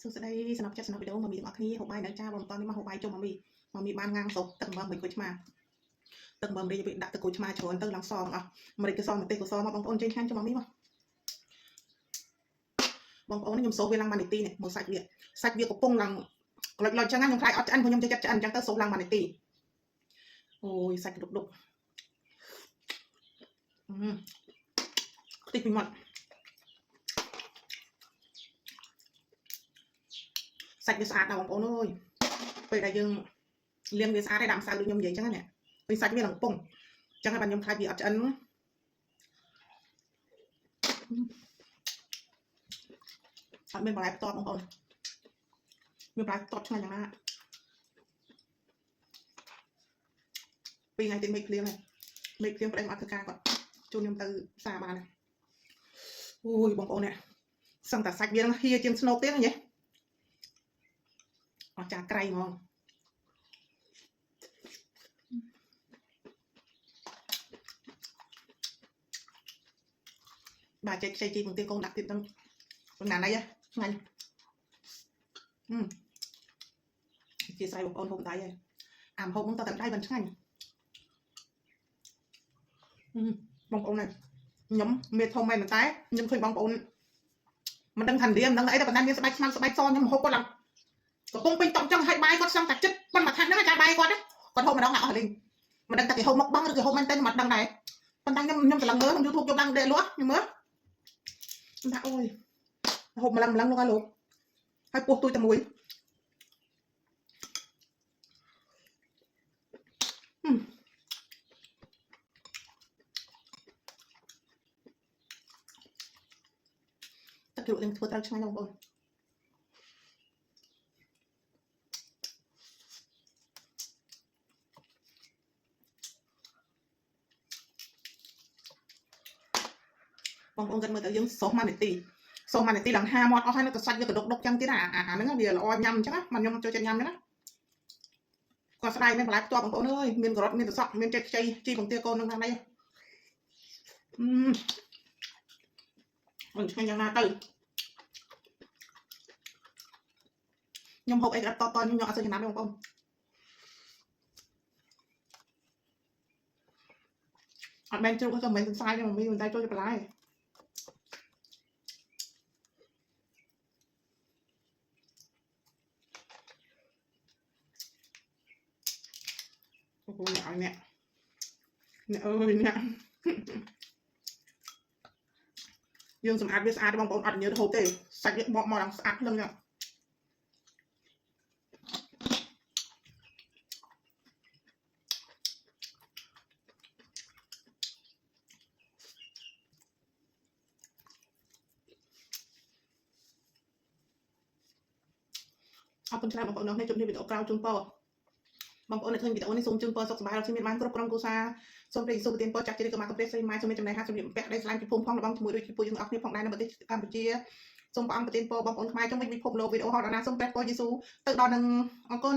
សួស្តីសំណប់ចិត្តសំណប់វីដេអូមកមីទាំងអស់គ្នាហូបបាយនៅចាបងតនេះមកហូបបាយជុំមកមីបានងាងសុកទឹកមើមមិនគួយឆ្មាទឹកមើមរីដាក់ទឹកគួយឆ្មាច្រើនទៅឡើងសអស់ម្រេចក៏សមទេសក៏សមមកបងប្អូនចេញខាងជុំមកមីមកបងប្អូនខ្ញុំសូវវាឡើងបាននាទីនេះមើលសាច់វាកំពុងឡើងលុយចឹងខ្ញុំខ្លាចអត់ឆ្អិនព្រោះខ្ញុំចេះចិត្តឆ្អិនចឹងទៅសូវឡើងបាននាទីអូយសាច់ដុកខ្ទេចពីមាត់សាច់វាស្អាតណាស់បងប្អូនអើយពេលដែលយើងលាងវាស្អាតហើយដាក់ម្សៅដូចខ្ញុំនិយាយចឹងណាពេលសាច់វាឡើងកំពុងចឹងហើយបាទខ្ញុំខ្លាចវាអត់ឆ្អិនអត់មានបន្លែផ្ទាប់បងប្អូនមានបន្លែផ្ទាប់ឆ្ងាញ់យ៉ាងណាពីថ្ងៃទីមេឃភ្លៀងប្តីមកអត់ធ្វើការគាត់ជូនខ្ញុំទៅផ្សារបានអូយបងប្អូននេះសឹងតែសាច់វាហៀជាងស្នូកទៀតណាញ៉េអត់ចាក្រៃហ្មងបាទចេកខ្ចីជីបង្ទៀកូនដាក់ទៀតទៅប៉ុណ្ណាណៃឆ្ងាញ់ជាស្រ័យបងប្អូនហូបដៃហើយអាមហូបហ្នឹងតតែដៃមិនឆ្ងាញ់បងប្អូននេះខ្ញុំមានធំមែនតែខ្ញុំឃើញបងប្អូនមិនដឹងថារៀមមិនដឹងអីតែប៉ុន្តែមានស្បែកខ្មៅស្បែកសខ្ញុំហូបគាត់ឡើងកំពុងពេញតុកចឹងហើយបាយគាត់សឹងតែចិត្តប៉ុន្តែថាហ្នឹងចាបាយគាត់គាត់ហូបម្ដងណាអស់លេងមិនដឹងតែគេហូបមកបង់ឬគេហូបមែនតែមិនដឹងដែរប៉ុន្តែខ្ញុំតម្លឹងមើលក្នុង YouTube យកឡើងដេកលក់ខ្ញុំមើលថាអូយហូបម្លឹងលោកហើយលោកហើយពោះទួយតែមួយទឹកជ្រក់នឹងធ្វើត្រូវឆ្ងាញ់បងប្អូនបងប្អូនគិតមើលទៅយើងសោះមួយនាទីឡើង5មាត់អស់ហើយនៅតែសាច់វាកដុកចឹងទៀតអាហ្នឹងវាល្អញ៉ាំអញ្ចឹងណាមិនខ្ញុំចូលចិត្តញ៉ាំហ្នឹងណាគាត់ស្ដាយមានបន្លែផ្ទាប់បងប្អូនអើយមានការ៉ុតមានត្រសក់មានចេកខ្ចីជីបង្ទៀកូននឹងខាងនេះមិនឆ្ងាញ់យ៉ាងណាទៅខ្ញុំហូបអីក៏តខ្ញុំយកអត់សូវចំណាំទេបងប្អូនអត់មែនជ្រូកក៏មិនមែនសង្សាយទេមីមិនតែចូលទៅបន្លែអូយអ្នកអើយអ្នកយើងសម្អាតវាស្អាតបងប្អូនអត់ញើទៅហូបទេសាច់វាបកមកឡើងស្អាតភ្លឹងអរគុណច្រើនបងប្អូននៅជម្រាបវីដេអូក្រោយជូនពរបងប្អូនដែលឃើញវីដេអូនេះសូមជូនពរសុខសប្បាយរកស៊ីមានបានគ្រប់ក្រុមគ្រួសារសូមព្រះយេស៊ូវប្រទានពរចាស់ជ្រាបកម្លាំងកំព្រះស្រីម៉ែសូមមានចំណេះហាត់ជំរាបពាក់ដៃស្លាញ់ពីភូមិផងរបស់ជាមួយដូចជាពួកយើងអស់គ្នាផងដែរនៅប្រទេសកម្ពុជាសូមព្រះអង្គប្រទានពរបងប្អូនខ្មែរជុំវិញពិភពលោកវីដេអូហោដណាសូមព្រះពរយេស៊ូវទៅដល់នឹងអរគុណ